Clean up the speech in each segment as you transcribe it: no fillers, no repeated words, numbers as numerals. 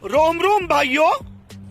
रोम रोम भाइयों।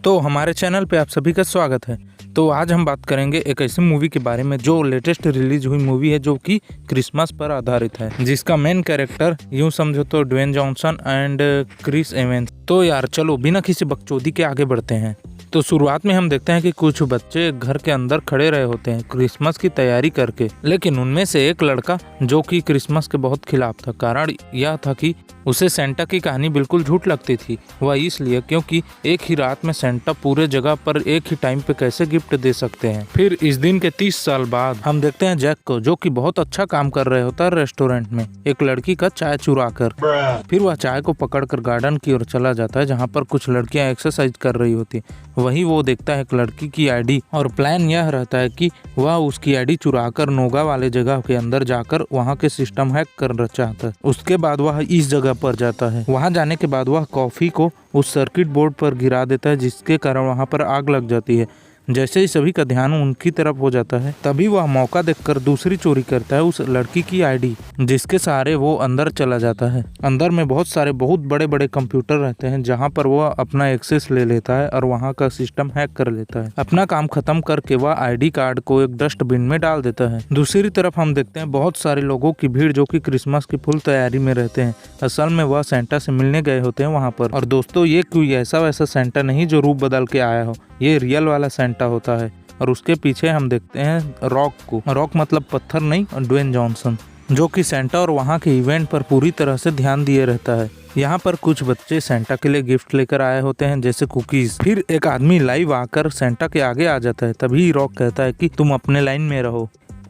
तो हमारे चैनल पे आप सभी का स्वागत है। तो आज हम बात करेंगे एक ऐसी मूवी के बारे में जो लेटेस्ट रिलीज हुई मूवी है, जो कि क्रिसमस पर आधारित है, जिसका मेन कैरेक्टर यूं समझो तो Dwayne Johnson and Chris Evans. तो यार चलो बिना किसी बकचोदी के आगे बढ़ते हैं। तो शुरुआत में हम देखते हैं कि कुछ बच्चे घर के अंदर खड़े रहे होते हैं क्रिसमस की तैयारी करके, लेकिन उनमें से एक लड़का जो कि क्रिसमस के बहुत खिलाफ था। कारण यह था कि उसे सेंटा की कहानी बिल्कुल झूठ लगती थी। वह इसलिए क्योंकि एक ही रात में सेंटा पूरे जगह पर एक ही टाइम पे कैसे गिफ्ट दे सकते हैं। फिर इस दिन के 30 साल बाद हम देखते हैं जैक को, जो कि बहुत अच्छा काम कर रहे होता है रेस्टोरेंट में, एक लड़की का चाय चुरा कर। फिर वह चाय को पकड़कर गार्डन की ओर चला जाता है, जहाँ पर कुछ लड़कियां एक्सरसाइज कर रही होती। वही वो देखता है एक लड़की की आईडी, और प्लान यह रहता है कि वह उसकी आईडी चुराकर नोगा वाले जगह के अंदर जाकर वहाँ के सिस्टम हैक करना चाहता है। उसके बाद वह इस जगह पर जाता है। वहाँ जाने के बाद वह कॉफी को उस सर्किट बोर्ड पर गिरा देता है, जिसके कारण वहाँ पर आग लग जाती है। जैसे ही सभी का ध्यान उनकी तरफ हो जाता है, तभी वह मौका देखकर दूसरी चोरी करता है, उस लड़की की आईडी, जिसके सहारे वो अंदर चला जाता है। अंदर में बहुत सारे बहुत बड़े बड़े कंप्यूटर रहते हैं, जहां पर वह अपना एक्सेस ले लेता है और वहां का सिस्टम हैक कर लेता है। अपना काम खत्म करके वह आईडी कार्ड को एक डस्टबिन में डाल देता है। दूसरी तरफ हम देखते हैं बहुत सारे लोगों की भीड़, जो कि क्रिसमस की फुल तैयारी में रहते हैं। असल में वह सेंटा से मिलने गए होते हैं वहाँ पर। और दोस्तों, ये कोई ऐसा वैसा सेंटा नहीं जो रूप बदल के आया हो, ये रियल वाला सेंटा होता है। और उसके पीछे हम देखते हैं रॉक को। रॉक मतलब पत्थर नहीं, ड्वेन जॉनसन, जो कि सेंटा और वहाँ के इवेंट पर पूरी तरह से ध्यान दिए रहता है। यहाँ पर कुछ बच्चे सेंटा के लिए गिफ्ट लेकर आए होते हैं, जैसे कुकीज। फिर एक आदमी लाइव आकर सेंटा के आगे आ जाता है। तभी रॉक कहता है कि तुम अपने लाइन में रहो,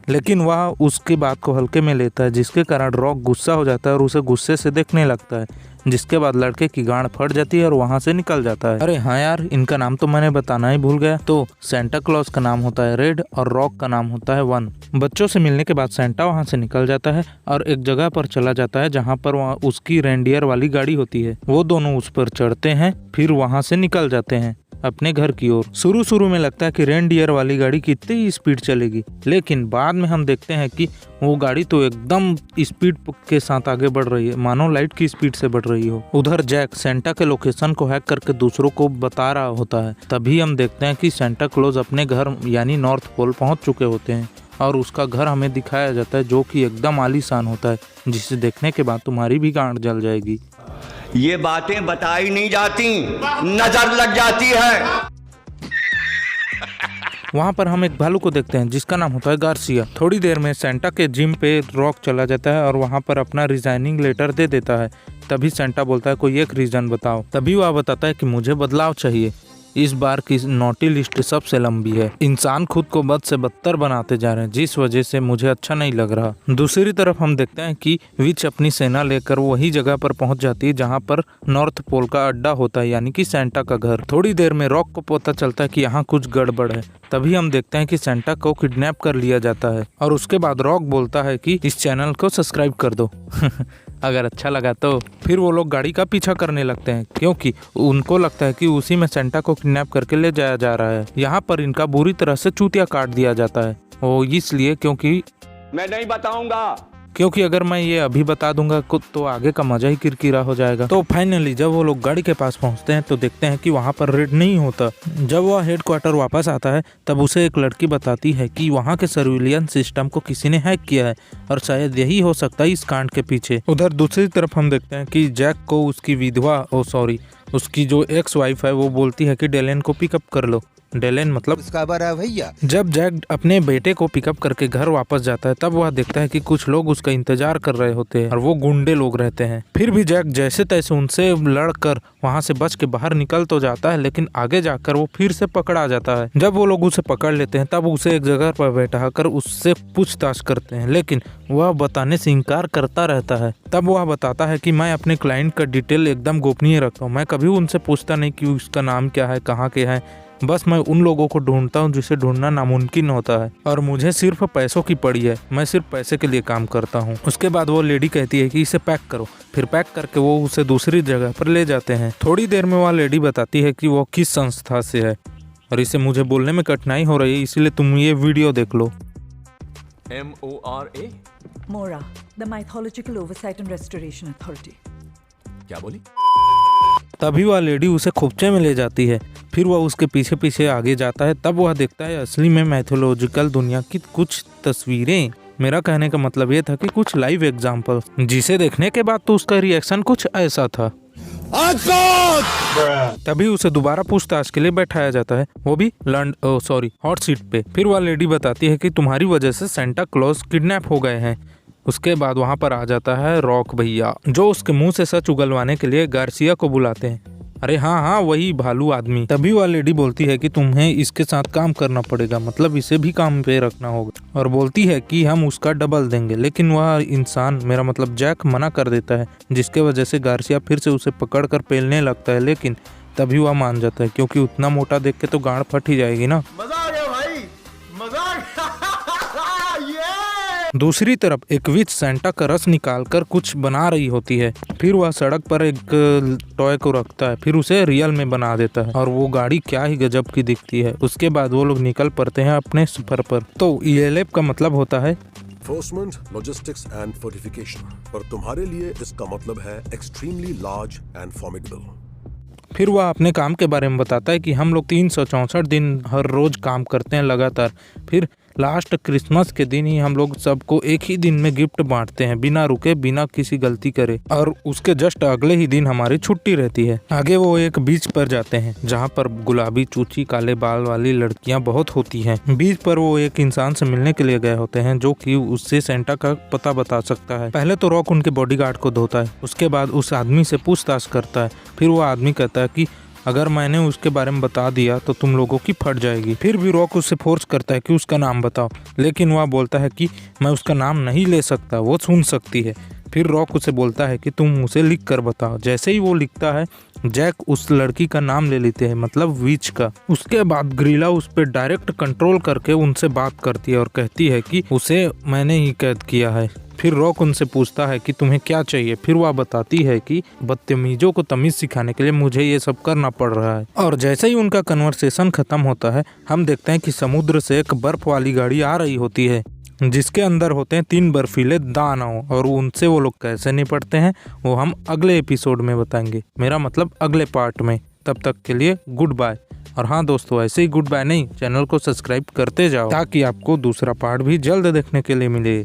लेकिन वह उसकी बात को हल्के में लेता है, जिसके कारण रॉक गुस्सा हो जाता है और उसे गुस्से से देखने लगता है। जिसके बाद लड़के की गांड फट जाती है और वहां से निकल जाता है। अरे हाँ यार, इनका नाम तो मैंने बताना ही भूल गया। तो सेंटा क्लॉज का नाम होता है रेड और रॉक का नाम होता है वन। बच्चों से मिलने के बाद सेंटा वहां से निकल जाता है और एक जगह पर चला जाता है, जहां पर वहाँ उसकी रेंडियर वाली गाड़ी होती है। वो दोनों उस पर चढ़ते हैं, फिर वहां से निकल जाते हैं अपने घर की ओर। शुरू में लगता है कि रेनडियर वाली गाड़ी कितनी स्पीड चलेगी, लेकिन बाद में हम देखते हैं कि वो गाड़ी तो एकदम स्पीड के साथ आगे बढ़ रही है, मानो लाइट की स्पीड से बढ़ रही हो। उधर जैक सेंटा के लोकेशन को हैक करके दूसरों को बता रहा होता है। तभी हम देखते हैं कि सेंटा क्लॉज अपने घर यानी नॉर्थ पोल पहुंच चुके होते हैं और उसका घर हमें दिखाया जाता है, जो कि एकदम आलीशान होता है, जिसे देखने के बाद तुम्हारी भी गांड जल जाएगी। ये बातें बताई नहीं जाती, नजर लग जाती है। वहाँ पर हम एक भालू को देखते हैं, जिसका नाम होता है गार्सिया। थोड़ी देर में सेंटा के जिम पे रॉक चला जाता है और वहाँ पर अपना रिजाइनिंग लेटर दे देता है। तभी सेंटा बोलता है कोई एक रीजन बताओ। तभी वह बताता है कि मुझे बदलाव चाहिए। इस बार की नोटी लिस्ट सबसे लंबी है। इंसान खुद को बद से बदतर बनाते जा रहे हैं, जिस वजह से मुझे अच्छा नहीं लग रहा। दूसरी तरफ हम देखते हैं कि विच अपनी सेना लेकर वही जगह पर पहुंच जाती है, जहां पर नॉर्थ पोल का अड्डा होता है, यानी कि सेंटा का घर। थोड़ी देर में रॉक को पता चलता है कि यहाँ कुछ गड़बड़ है। तभी हम देखते हैं कि सेंटा को किडनैप कर लिया जाता है और उसके बाद रॉक बोलता है कि इस चैनल को सब्सक्राइब कर दो अगर अच्छा लगा तो। फिर वो लोग गाड़ी का पीछा करने लगते हैं, क्योंकि उनको लगता है कि उसी में सेंटा को किडनैप करके ले जाया जा रहा है। यहाँ पर इनका बुरी तरह से चूतिया काट दिया जाता है। वो इसलिए क्योंकि मैं नहीं बताऊंगा, क्योंकि अगर मैं ये अभी बता दूंगा तो आगे का मजा ही किरकिरा हो जाएगा। तो फाइनली जब वो लोग गाड़ी के पास पहुंचते हैं तो देखते हैं कि वहां पर रेड नहीं होता। जब वह हेडक्वार्टर वापस आता है, तब उसे एक लड़की बताती है कि वहां के सर्विलियंस सिस्टम को किसी ने हैक किया है और शायद यही हो सकता है इस कांड के पीछे। उधर दूसरी तरफ हम देखते हैं कि जैक को उसकी विधवा उसकी जो एक्स वाइफ है वो बोलती है कि डेलेन को पिकअप कर लो। डेलेन मतलब इसका बड़ा भैया। जब जैक अपने बेटे को पिकअप करके घर वापस जाता है, तब वह देखता है कि कुछ लोग उसका इंतजार कर रहे होते हैं और वो गुंडे लोग रहते हैं। फिर भी जैक जैसे तैसे उनसे लड़कर वहां से बच के बाहर निकल तो जाता है, लेकिन आगे जाकर वो फिर से पकड़ा जाता है। जब वो लोग उसे पकड़ लेते हैं, तब उसे एक जगह पर बैठाकर उससे पूछताछ करते हैं, लेकिन वह बताने से इनकार करता रहता है। तब वह बताता है कि मैं अपने क्लाइंट का डिटेल एकदम गोपनीय रखता हूँ। मैं कभी उनसे पूछता नहीं कि उसका नाम क्या है, कहाँ के है। बस मैं उन लोगों को ढूंढता हूँ जिसे ढूंढना नामुमकिन होता है, और मुझे सिर्फ पैसों की पड़ी है। मैं सिर्फ पैसे के लिए काम करता हूँ। उसके बाद वो लेडी कहती है कि इसे पैक करो। फिर पैक करके वो उसे दूसरी जगह पर ले जाते हैं। थोड़ी देर में वह लेडी बताती है कि वो किस संस्था से है, और इसे मुझे बोलने में कठिनाई हो रही है, इसलिए तुम ये वीडियो देख लो। MORA? MORA, the Mythological Oversight and Restoration Authority. क्या बोली? तभी वह लेडी उसे खोपचे में ले जाती है। फिर वह उसके पीछे पीछे आगे जाता है। तब वह देखता है असली में मैथोलॉजिकल दुनिया की कुछ तस्वीरें। मेरा कहने का मतलब ये था कि कुछ लाइव एग्जाम्पल, जिसे देखने के बाद तो उसका रिएक्शन कुछ ऐसा था। तभी उसे दोबारा पूछताछ के लिए बैठाया जाता है, वो भी हॉट सीट पे। फिर वह लेडी बताती है कि तुम्हारी वजह से सेंटा क्लॉज किडनैप हो गए हैं। उसके बाद वहां पर आ जाता है रॉक भैया, जो उसके मुंह से सच उगलवाने के लिए गार्सिया को बुलाते हैं। अरे हाँ, वही भालू आदमी। तभी वह लेडी बोलती है कि तुम्हें इसके साथ काम करना पड़ेगा, मतलब इसे भी काम पे रखना होगा, और बोलती है कि हम उसका डबल देंगे। लेकिन वह इंसान, मेरा मतलब जैक, मना कर देता है, जिसके वजह से गार्सिया फिर से उसे पकड़कर पेलने लगता है। लेकिन तभी वह मान जाता है, क्योंकि उतना मोटा देख के तो गांड फट ही जाएगी ना। मजा आ गया भाई, मजा आ गया। दूसरी तरफ एक विच सेंटा का रस निकालकर कुछ बना रही होती है। फिर वह सड़क पर एक टॉय को रखता है, फिर उसे रियल में बना देता है, और वो गाड़ी क्या ही गजब की दिखती है। उसके बाद वो लोग निकल पड़ते हैं अपने सफर पर। तो ELF का मतलब होता है एनफोर्समेंट, लॉजिस्टिक्स एंड फोर्टिफिकेशन, पर तुम्हारे लिए इसका मतलब है एक्सट्रीमली लार्ज एंड फॉर्मिडेबल। फिर वह अपने काम के बारे में बताता है कि हम लोग 364 दिन हर रोज काम करते हैं लगातार। फिर लास्ट क्रिसमस के दिन ही हम लोग सबको एक ही दिन में गिफ्ट बांटते हैं, बिना रुके, बिना किसी गलती करे, और उसके जस्ट अगले ही दिन हमारी छुट्टी रहती है। आगे वो एक बीच पर जाते हैं जहाँ पर गुलाबी चूची काले बाल वाली लड़कियां बहुत होती हैं। बीच पर वो एक इंसान से मिलने के लिए गए होते हैं, जो कि उससे सेंटा का पता बता सकता है। पहले तो रॉक उनके बॉडीगार्ड को धोता है, उसके बाद उस आदमी से पूछताछ करता है। फिर वो आदमी कहता है कि अगर मैंने उसके बारे में बता दिया तो तुम लोगों की फट जाएगी। फिर भी रॉक उससे फोर्स करता है कि उसका नाम बताओ, लेकिन वह बोलता है कि मैं उसका नाम नहीं ले सकता, वो सुन सकती है। फिर रॉक उसे बोलता है कि तुम उसे लिख कर बताओ। जैसे ही वो लिखता है, जैक उस लड़की का नाम ले लेते हैं, मतलब विच का। उसके बाद ग्रिला उस पर डायरेक्ट कंट्रोल करके उनसे बात करती है और कहती है कि उसे मैंने ही कैद किया है। फिर रॉक उनसे पूछता है कि तुम्हें क्या चाहिए। फिर वह बताती है कि बदतमीजों को तमीज सिखाने के लिए मुझे ये सब करना पड़ रहा है। और जैसे ही उनका कन्वर्सेशन खत्म होता है, हम देखते हैं कि समुद्र से एक बर्फ वाली गाड़ी आ रही होती है, जिसके अंदर होते हैं 3 बर्फीले दानव, और उनसे वो लोग कैसे निपटते हैं वो हम अगले एपिसोड में बताएंगे, मेरा मतलब अगले पार्ट में। तब तक के लिए गुड बाय। और हाँ दोस्तों, ऐसे ही गुड बाय नहीं, चैनल को सब्सक्राइब करते जाओ ताकि आपको दूसरा पार्ट भी जल्द देखने के लिए मिले।